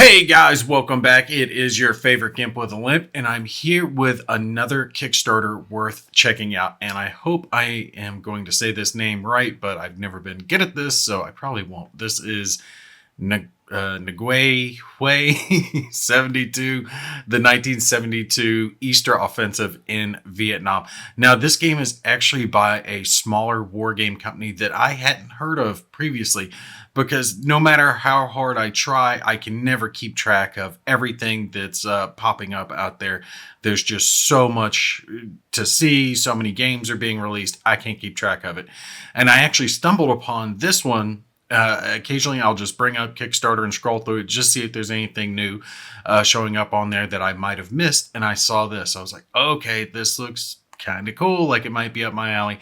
Hey guys, welcome back. It is your favorite Gimp with a Limp, and I'm here with another Kickstarter worth checking out. And I hope I am going to say this name right, but I've never been good at this, so I probably won't. This is Nguyen Way 72, the 1972 Easter Offensive in Vietnam. Now, this game is actually by a smaller war game company that I hadn't heard of previously, because no matter how hard I try, I can never keep track of everything that's popping up out there. There's just so much to see. So many games are being released. I can't keep track of it. And I actually stumbled upon this one. Occasionally I'll just bring up Kickstarter and scroll through it, just see if there's anything new showing up on there that I might have missed. And I saw this. I was like, okay, this looks kind of cool. Like it might be up my alley.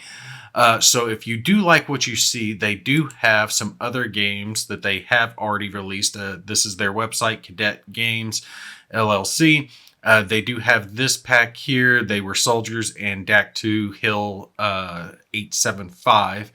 So if you do like what you see, they do have some other games that they have already released. This is their website, Cadet Games LLC. They do have this pack here. They Were Soldiers and DAC 2 Hill 875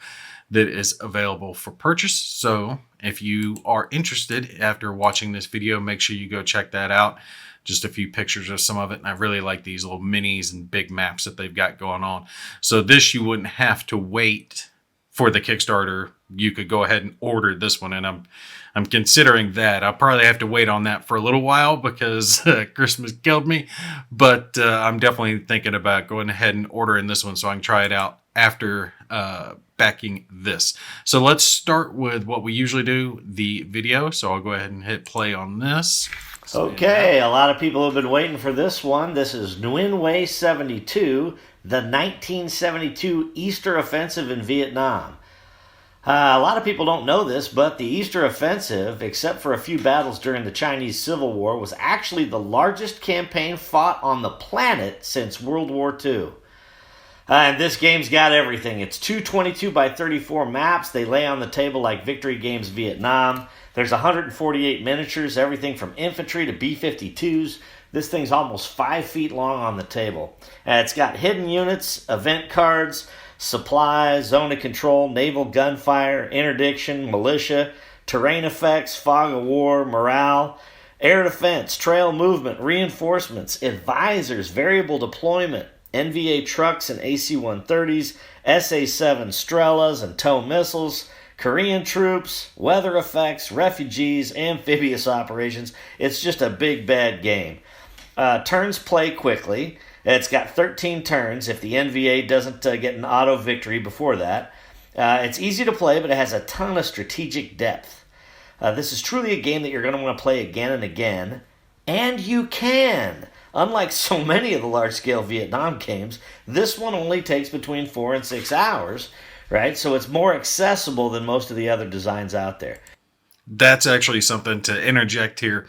that is available for purchase. So if you are interested after watching this video, make sure you go check that out. Just a few pictures of some of it. And I really like these little minis and big maps that they've got going on. So this, you wouldn't have to wait for the Kickstarter. You could go ahead and order this one. And I'm considering that. I'll probably have to wait on that for a little while because Christmas killed me. But I'm definitely thinking about going ahead and ordering this one so I can try it out after backing this. So let's start with what we usually do, the video. So I'll go ahead and hit play on this. Okay, a lot of people have been waiting for this one. This is Nguyen Way 72, the 1972 Easter Offensive in Vietnam. A lot of people don't know this, but the Easter Offensive, except for a few battles during the Chinese Civil War, was actually the largest campaign fought on the planet since World War II. And this game's got everything. It's 222 by 34 maps. They lay on the table like Victory Games Vietnam. There's 148 miniatures, everything from infantry to B-52s. This thing's almost 5 feet long on the table. It's got hidden units, event cards, supplies, zone of control, naval gunfire, interdiction, militia, terrain effects, fog of war, morale, air defense, trail movement, reinforcements, advisors, variable deployment, NVA trucks and AC-130s, SA-7 Strelas and tow missiles, Korean troops, weather effects, refugees, amphibious operations. It's just a big, bad game. Turns play quickly. It's got 13 turns if the NVA doesn't get an auto victory before that. It's easy to play, but it has a ton of strategic depth. This is truly a game that you're going to want to play again and again. And you can! Unlike so many of the large-scale Vietnam games, this one only takes between 4 and 6 hours, right? So it's more accessible than most of the other designs out there. That's actually something to interject here.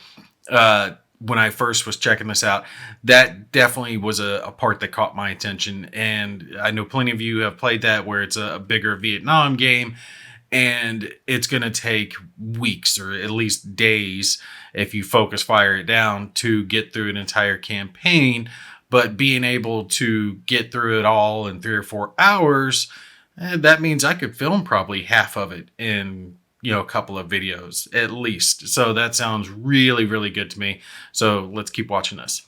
When I first was checking this out, that definitely was a part that caught my attention. And I know plenty of you have played that, where it's a bigger Vietnam game, and it's going to take weeks or at least days if you fire it down to get through an entire campaign. But being able to get through it all in 3 or 4 hours, that means I could film probably half of it in a couple of videos at least. So that sounds really, really good to me. So let's keep watching this.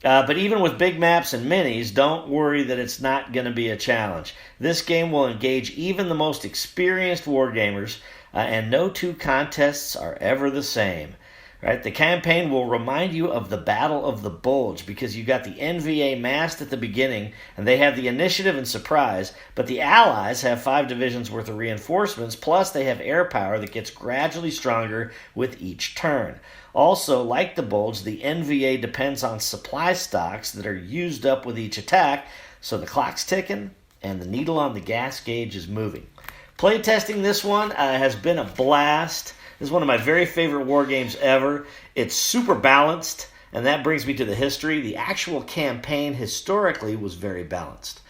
But even with big maps and minis, don't worry that it's not going to be a challenge. This game will engage even the most experienced wargamers, and no two contests are ever the same. Right? The campaign will remind you of the Battle of the Bulge, because you got the NVA massed at the beginning, and they have the initiative and surprise, but the Allies have 5 divisions worth of reinforcements, plus they have air power that gets gradually stronger with each turn. Also, like the Bulge, the NVA depends on supply stocks that are used up with each attack, so the clock's ticking and the needle on the gas gauge is moving. Playtesting this one has been a blast. This is one of my very favorite war games ever. It's super balanced, and that brings me to the history. The actual campaign historically was very balanced.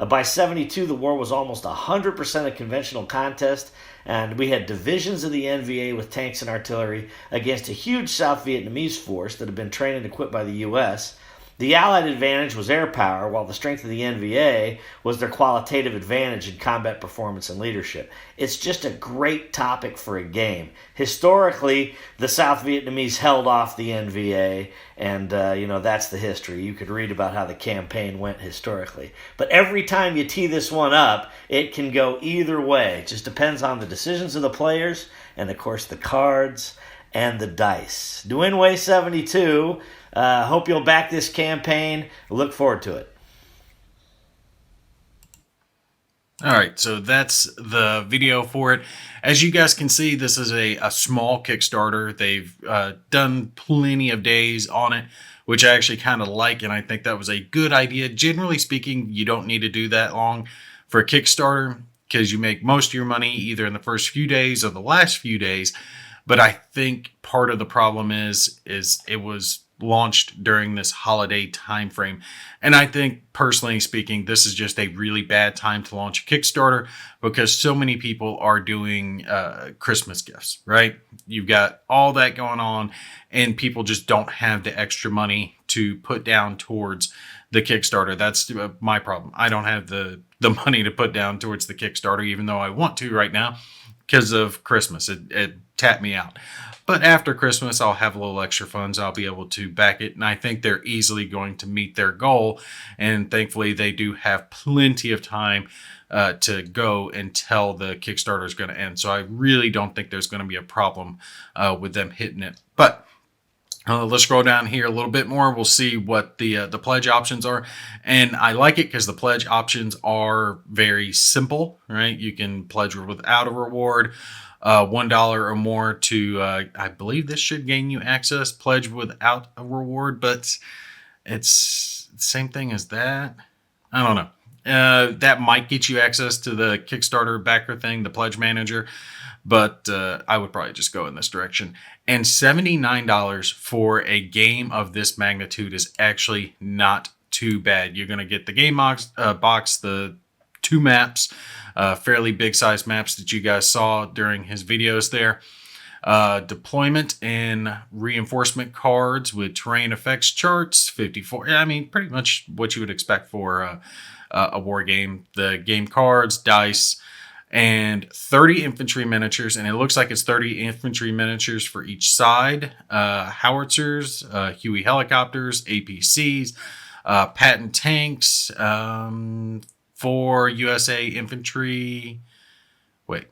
By 72, the war was almost 100% a conventional contest, and we had divisions of the NVA with tanks and artillery against a huge South Vietnamese force that had been trained and equipped by the U.S. The Allied advantage was air power, while the strength of the NVA was their qualitative advantage in combat performance and leadership. It's just a great topic for a game. Historically, the South Vietnamese held off the NVA, and that's the history. You could read about how the campaign went historically. But every time you tee this one up, it can go either way. It just depends on the decisions of the players, and of course the cards and the dice. Nguyen Way 72. Hope you'll back this campaign. Look forward to it. All right, so that's the video for it. As you guys can see, this is a small Kickstarter. They've done plenty of days on it, which I actually kind of like, and I think that was a good idea. Generally speaking, you don't need to do that long for a Kickstarter because you make most of your money either in the first few days or the last few days. But I think part of the problem is it was launched during this holiday time frame. And I think, personally speaking, this is just a really bad time to launch a Kickstarter because so many people are doing Christmas gifts, right? You've got all that going on and people just don't have the extra money to put down towards the Kickstarter. That's my problem. I don't have the money to put down towards the Kickstarter, even though I want to right now because of Christmas. It tapped me out. But after Christmas, I'll have a little extra funds. I'll be able to back it. And I think they're easily going to meet their goal. And thankfully, they do have plenty of time to go until the Kickstarter is going to end. So I really don't think there's going to be a problem with them hitting it. But let's scroll down here a little bit more. We'll see what the pledge options are. And I like it because the pledge options are very simple, right? You can pledge without a reward. $1 or more to, I believe this should gain you access, pledge without a reward, but it's the same thing as that. I don't know. That might get you access to the Kickstarter backer thing, the pledge manager, but I would probably just go in this direction. And $79 for a game of this magnitude is actually not too bad. You're going to get the game box, the 2 maps, fairly big size maps that you guys saw during his videos there. Deployment and reinforcement cards with terrain effects charts, 54. I mean, pretty much what you would expect for a war game. The game cards, dice, and 30 infantry miniatures. And it looks like it's 30 infantry miniatures for each side. Howitzers, Huey helicopters, APCs, Patton tanks, 4 USA infantry. Wait,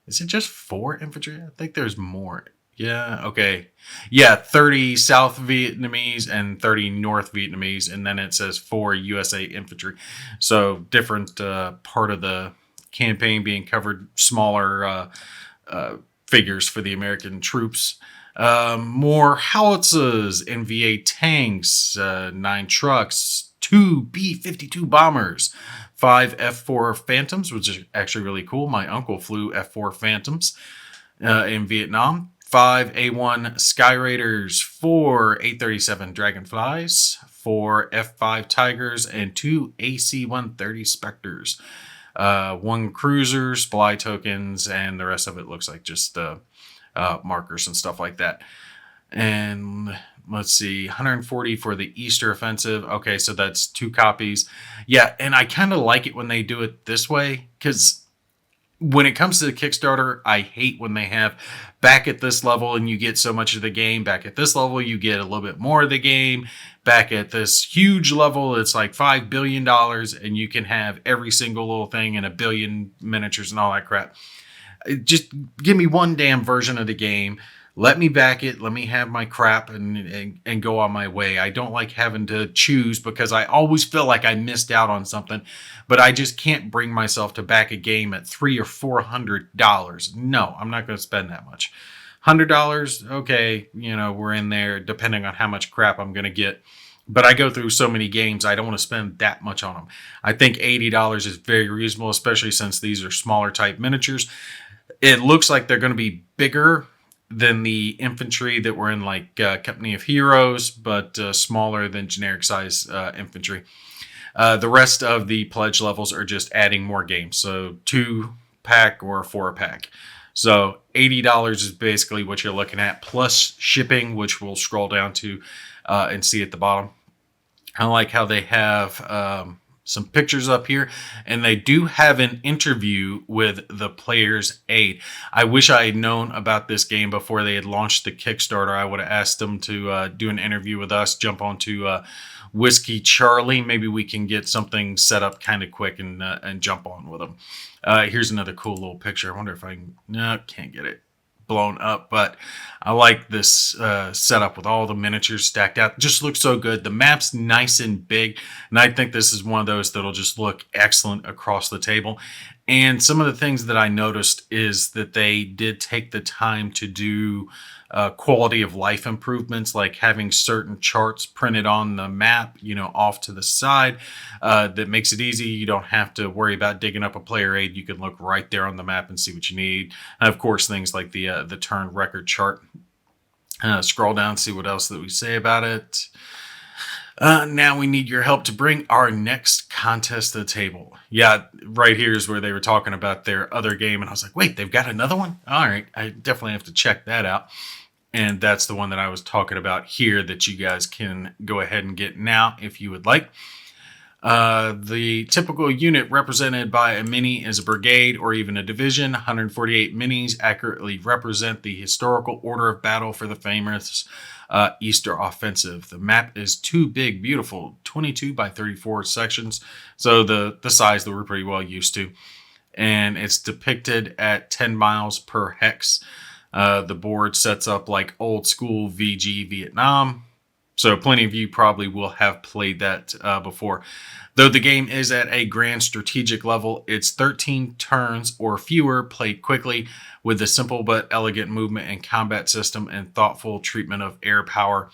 is it just 4 infantry? I think there's more. Yeah, okay. Yeah, 30 South Vietnamese and 30 North Vietnamese. And then it says 4 USA infantry. So different part of the campaign being covered, smaller figures for the American troops. More howitzers, NVA tanks, 9 trucks, 2 B-52 bombers, 5 F-4 Phantoms, which is actually really cool. My uncle flew F-4 Phantoms in Vietnam. 5 A-1 Sky Raiders, 4 A-37 Dragonflies, 4 F-5 Tigers, and 2 AC-130 Spectres. 1 cruiser, supply tokens, and the rest of it looks like just markers and stuff like that. And let's see, 140 for the Easter offensive. Okay, so that's 2 copies. Yeah, and I kind of like it when they do it this way, because when it comes to the Kickstarter, I hate when they have back at this level and you get so much of the game. Back at this level, you get a little bit more of the game. Back at this huge level, it's like $5 billion and you can have every single little thing and 1 billion miniatures and all that crap. Just give me one damn version of the game. Let me back it. Let me have my crap and go on my way. I don't like having to choose because I always feel like I missed out on something, but I just can't bring myself to back a game at $300 or $400. No, I'm not going to spend that much. $100, okay, we're in there depending on how much crap I'm going to get. But I go through so many games, I don't want to spend that much on them. I think $80 is very reasonable, especially since these are smaller type miniatures. It looks like they're going to be bigger than the infantry that were in like Company of Heroes, but smaller than generic size infantry. The rest of the pledge levels are just adding more games. So 2-pack or 4-pack. So $80 is basically what you're looking at, plus shipping, which we'll scroll down to and see at the bottom. I like how they have some pictures up here, and they do have an interview with the player's aide. I wish I had known about this game before they had launched the Kickstarter. I would have asked them to do an interview with us, jump onto Whiskey Charlie. Maybe we can get something set up kind of quick and jump on with them. Here's another cool little picture. I wonder if I can... No, can't get it blown up, but I like this setup with all the miniatures stacked out. It just looks so good. The map's nice and big, and I think this is one of those that'll just look excellent across the table. And some of the things that I noticed is that they did take the time to do quality of life improvements, like having certain charts printed on the map, off to the side. That makes it easy. You don't have to worry about digging up a player aid. You can look right there on the map and see what you need. And of course, things like the turn record chart. Scroll down, see what else that we say about it. Now we need your help to bring our next contest to the table. Yeah, right here is where they were talking about their other game, and I was like, wait, they've got another one? All right, I definitely have to check that out. And that's the one that I was talking about here that you guys can go ahead and get now if you would like. The typical unit represented by a mini is a brigade or even a division. 148 minis accurately represent the historical order of battle for the famous Easter offensive. The map is too big, beautiful, 22 by 34 sections. So the size that we're pretty well used to. And it's depicted at 10 miles per hex. The board sets up like old school VG Vietnam. So plenty of you probably will have played that before. Though the game is at a grand strategic level, it's 13 turns or fewer played quickly with a simple but elegant movement and combat system and thoughtful treatment of air power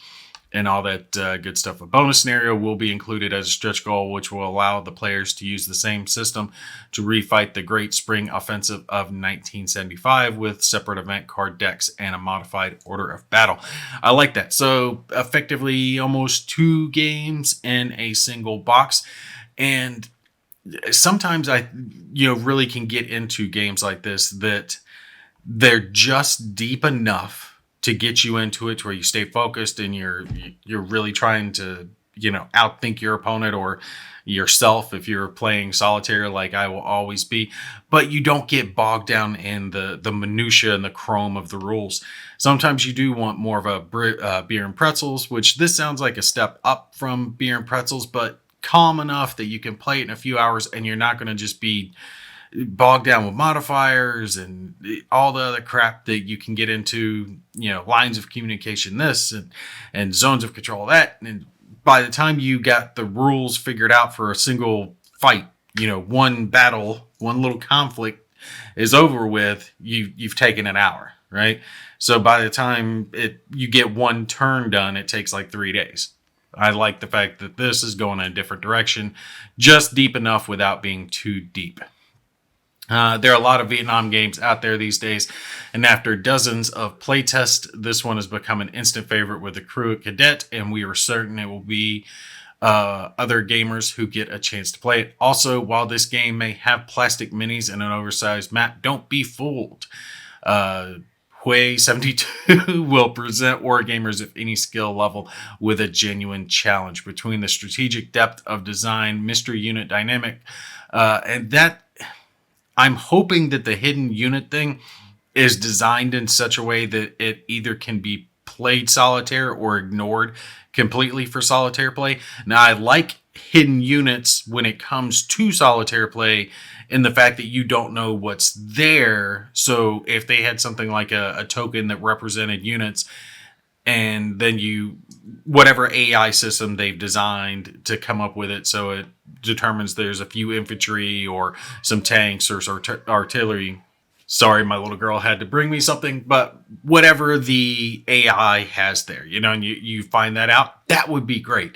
and all that good stuff. A bonus scenario will be included as a stretch goal, which will allow the players to use the same system to refight the Great Spring Offensive of 1975 with separate event card decks and a modified order of battle. I like that. So effectively almost 2 games in a single box. And sometimes I really can get into games like this that they're just deep enough to get you into it where you stay focused and you're really trying to outthink your opponent or yourself if you're playing solitaire like I will always be, but you don't get bogged down in the minutia and the chrome of the rules. Sometimes you do want more of a beer and pretzels, which this sounds like a step up from beer and pretzels, but calm enough that you can play it in a few hours and you're not going to just be bogged down with modifiers and all the other crap that you can get into, lines of communication, this and zones of control, that. And by the time you got the rules figured out for a single fight, one battle, one little conflict is over with, you've taken an hour, right? So by the time you get one turn done, it takes like 3 days. I like the fact that this is going in a different direction, just deep enough without being too deep. There are a lot of Vietnam games out there these days, and after dozens of playtests, this one has become an instant favorite with the crew at Cadet, and we are certain it will be other gamers who get a chance to play it. Also, while this game may have plastic minis and an oversized map, don't be fooled. Hue 72 will present wargamers of any skill level with a genuine challenge between the strategic depth of design, mystery unit dynamic, and that... I'm hoping that the hidden unit thing is designed in such a way that it either can be played solitaire or ignored completely for solitaire play. Now, I like hidden units when it comes to solitaire play in the fact that you don't know what's there. So if they had something like a token that represented units, and then whatever AI system they've designed to come up with it, so it determines there's a few infantry or some tanks or artillery. Sorry, my little girl had to bring me something, but whatever the AI has there, and you find that out, that would be great.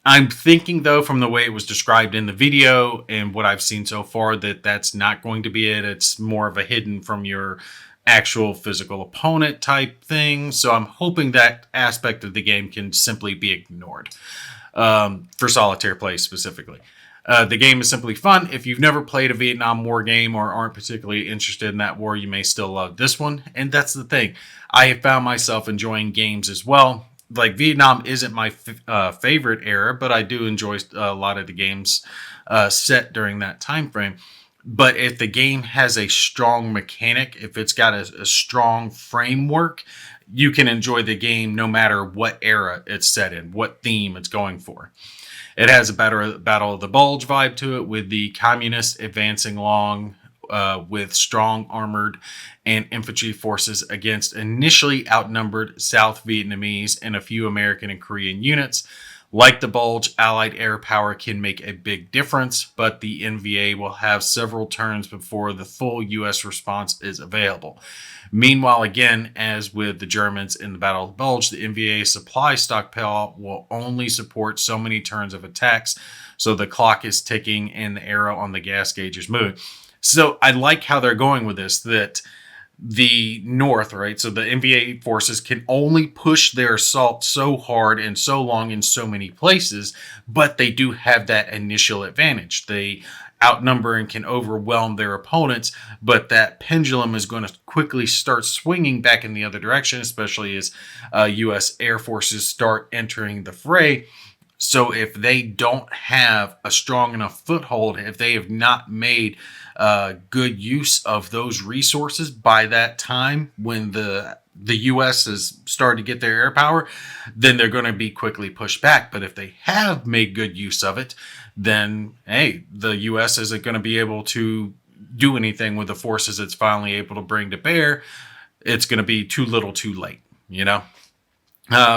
I'm thinking, though, from the way it was described in the video and what I've seen so far, that that's not going to be it. It's more of a hidden from your actual physical opponent type thing. So I'm hoping that aspect of the game can simply be ignored for solitaire play specifically. The game is simply fun. If you've never played a Vietnam War game or aren't particularly interested in that war, you may still love this one. And that's the thing. I have found myself enjoying games as well. like Vietnam isn't my favorite era, but I do enjoy a lot of the games set during that time frame. But if the game has a strong mechanic, if it's got a strong framework, you can enjoy the game no matter what era it's set in, what theme it's going for. It has a Battle of the Bulge vibe to it, with the communists advancing along with strong armored and infantry forces against initially outnumbered South Vietnamese and a few American and Korean units. Like the Bulge, Allied air power can make a big difference, but the NVA will have several turns before the full U.S. response is available. Meanwhile, again, as with the Germans in the Battle of the Bulge, the NVA supply stockpile will only support so many turns of attacks, so the clock is ticking and the arrow on the gas gauge is moving. So I like how they're going with this, that the North, right? So the NVA forces can only push their assault so hard and so long in so many places, but they do have that initial advantage. They outnumber and can overwhelm their opponents, but that pendulum is going to quickly start swinging back in the other direction, especially as U.S. Air Forces start entering the fray. So if they don't have a strong enough foothold, if they have not made good use of those resources by that time when the U.S. has started to get their air power, then they're going to be quickly pushed back. But if they have made good use of it, then, hey, the U.S. isn't going to be able to do anything with the forces it's finally able to bring to bear. It's going to be too little too late, you know?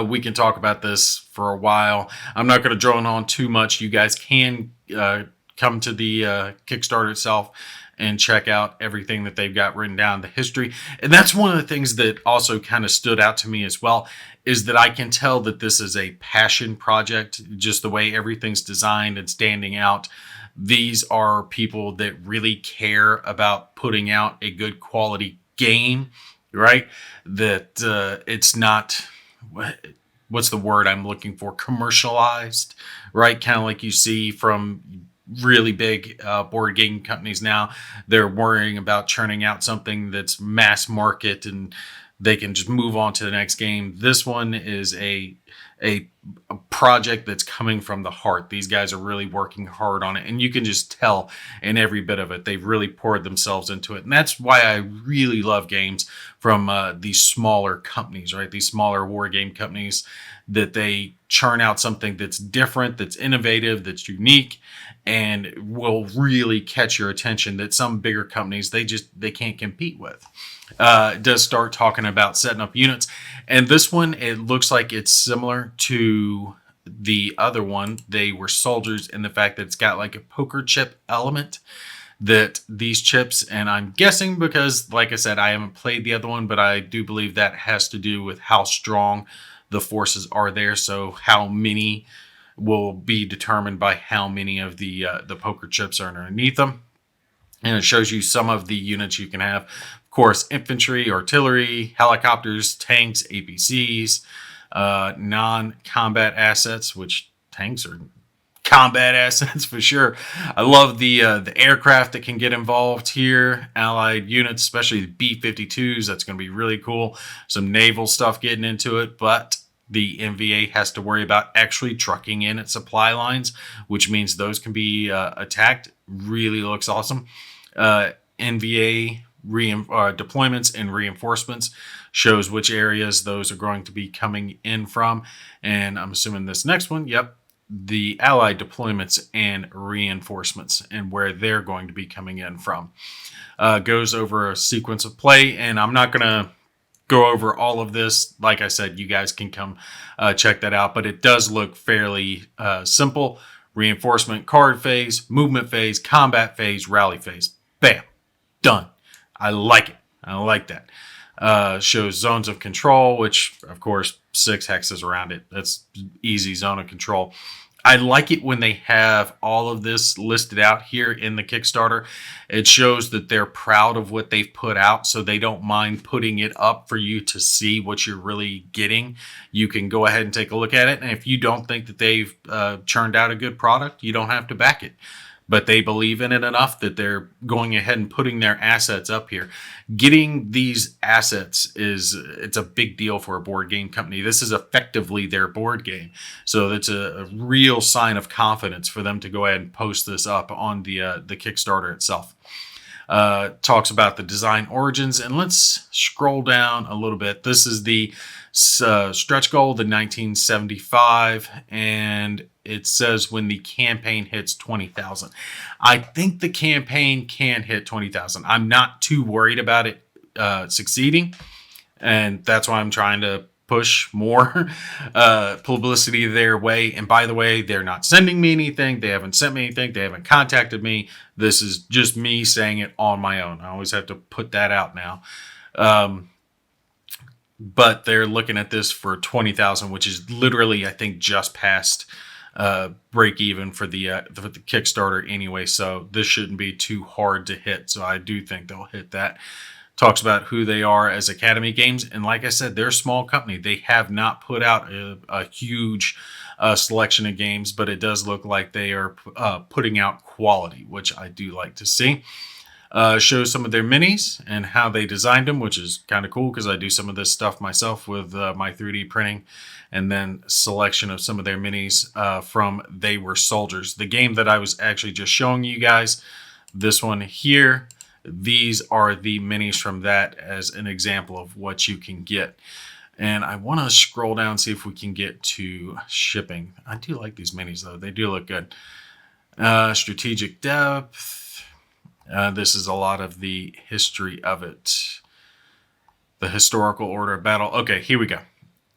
We can talk about this for a while. I'm not going to drone on too much. You guys can come to the Kickstarter itself and check out everything that they've got written down, the history. And that's one of the things that also kind of stood out to me as well, is that I can tell that this is a passion project, just the way everything's designed and standing out. These are people that really care about putting out a good quality game, right? That it's not... what's the word I'm looking for? Commercialized, right? Kind of like you see from really big board game companies now. They're worrying about churning out something that's mass market and they can just move on to the next game. This one is a project that's coming from the heart. These guys are really working hard on it, and you can just tell in every bit of it they've really poured themselves into it. And that's why I really love games from these smaller companies, right? These smaller war game companies, that they churn out something that's different, that's innovative, that's unique, and will really catch your attention, that some bigger companies they can't compete with. It does start talking about setting up units, and this one, it looks like it's similar to the other one. They were soldiers in the fact that it's got like a poker chip element, that these chips, and I'm guessing because, like I said, I haven't played the other one, but I do believe that has to do with how strong the forces are there. So how many will be determined by how many of the poker chips are underneath them. And it shows you some of the units you can have. Of course, infantry, artillery, helicopters, tanks, APCs, non-combat assets, which tanks are combat assets for sure. I love the aircraft that can get involved here. Allied units, especially the B-52s. That's going to be really cool. Some naval stuff getting into it, but the NVA has to worry about actually trucking in its supply lines, which means those can be attacked. Really looks awesome. NVA deployments and reinforcements shows which areas those are going to be coming in from. And I'm assuming this next one, yep, the Allied deployments and reinforcements and where they're going to be coming in from. Goes over a sequence of play, and I'm not going to go over all of this. Like I said, you guys can come check that out, but it does look fairly simple. Reinforcement card phase, movement phase, combat phase, rally phase. Bam. Done. I like it. I like that. Shows zones of control, which, of course, 6 hexes around it. That's easy zone of control. I like it when they have all of this listed out here in the Kickstarter. It shows that they're proud of what they've put out, so they don't mind putting it up for you to see what you're really getting. You can go ahead and take a look at it, and if you don't think that they've churned out a good product, you don't have to back it. but they believe in it enough that they're going ahead and putting their assets up here. Getting these assets it's a big deal for a board game company. This is effectively their board game. So that's a real sign of confidence for them to go ahead and post this up on the Kickstarter itself. Talks about the design origins, and let's scroll down a little bit. This is the stretch goal, the 1975, and it says when the campaign hits 20,000. I think the campaign can hit 20,000. I'm not too worried about it succeeding, and that's why I'm trying to push more publicity their way. And by the way, they're not sending me anything. They haven't sent me anything. They haven't contacted me. This is just me saying it on my own. I always have to put that out now. But they're looking at this for 20,000, which is literally, I think, just past break even for the Kickstarter anyway. So this shouldn't be too hard to hit. So I do think they'll hit that. Talks about who they are as Academy Games. And like I said, they're a small company. They have not put out a huge selection of games, but it does look like they are putting out quality, which I do like to see. Shows some of their minis and how they designed them, which is kind of cool because I do some of this stuff myself with my 3D printing. And then selection of some of their minis from They Were Soldiers, the game that I was actually just showing you guys. This one here. These are the minis from that as an example of what you can get. And I want to scroll down, see if we can get to shipping. I do like these minis, though. They do look good. Strategic depth. This is a lot of the history of it. The historical order of battle. Okay, here we go.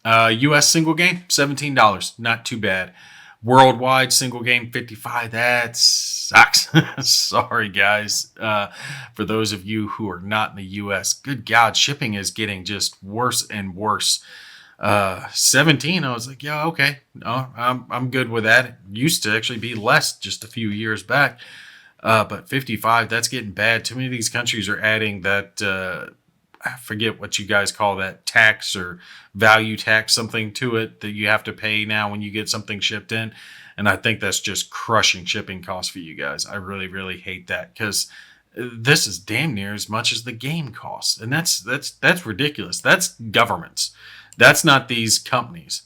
U.S. single game, $17. Not too bad. Worldwide single game, $55. That sucks. Sorry, guys. For those of you who are not in the U.S., good God, shipping is getting just worse and worse. 17, I was like, yeah, okay. No, I'm good with that. It used to actually be less just a few years back. But 55, that's getting bad. Too many of these countries are adding that, I forget what you guys call that, tax or value tax, something to it that you have to pay now when you get something shipped in. And I think that's just crushing shipping costs for you guys. I really, really hate that because this is damn near as much as the game costs. And that's ridiculous. That's governments. That's not these companies.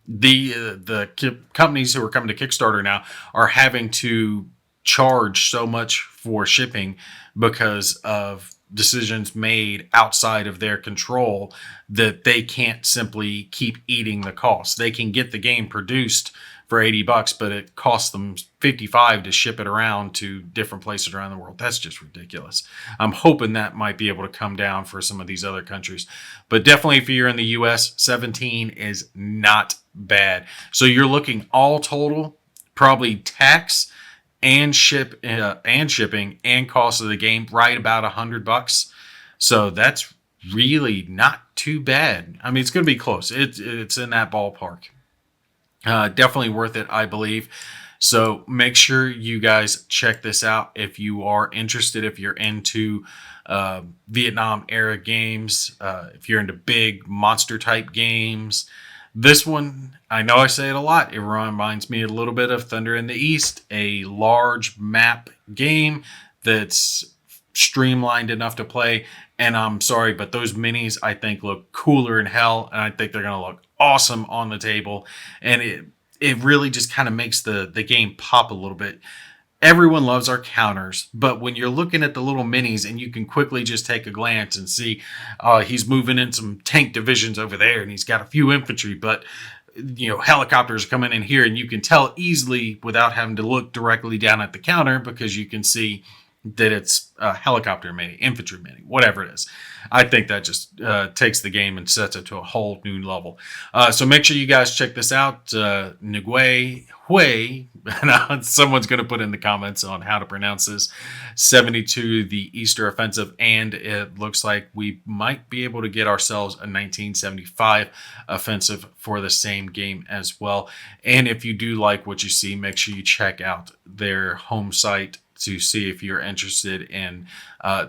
The companies who are coming to Kickstarter now are having to charge so much for shipping because of decisions made outside of their control that they can't simply keep eating the cost. They can get the game produced for $80, but it costs them $55 to ship it around to different places around the world. That's just ridiculous. I'm hoping that might be able to come down for some of these other countries. But definitely if you're in the US, 17 is not bad. So you're looking all total, probably tax and shipping and cost of the game right about $100. So that's really not too bad. I mean, it's going to be close. It's in that ballpark. Definitely worth it, I believe. So make sure you guys check this out if you are interested, if you're into Vietnam era games, if you're into big monster type games. This one, I know I say it a lot. It reminds me a little bit of Thunder in the East, a large map game that's streamlined enough to play. And I'm sorry, but those minis I think look cooler in hell, and I think they're going to look awesome on the table. And it really just kind of makes the game pop a little bit. Everyone loves our counters, but when you're looking at the little minis and you can quickly just take a glance and see he's moving in some tank divisions over there and he's got a few infantry, but helicopters coming in here, and you can tell easily without having to look directly down at the counter because you can see that it's a helicopter mini, infantry mini, whatever it is. I think that just takes the game and sets it to a whole new level. So make sure you guys check this out. Nguyen Hue, someone's going to put in the comments on how to pronounce this. 72, the Easter Offensive, and it looks like we might be able to get ourselves a 1975 offensive for the same game as well. And if you do like what you see, make sure you check out their home site to see if you're interested in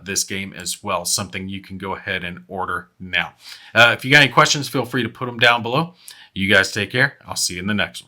this game as well. Something you can go ahead and order now. If you got any questions, feel free to put them down below. You guys take care. I'll see you in the next one.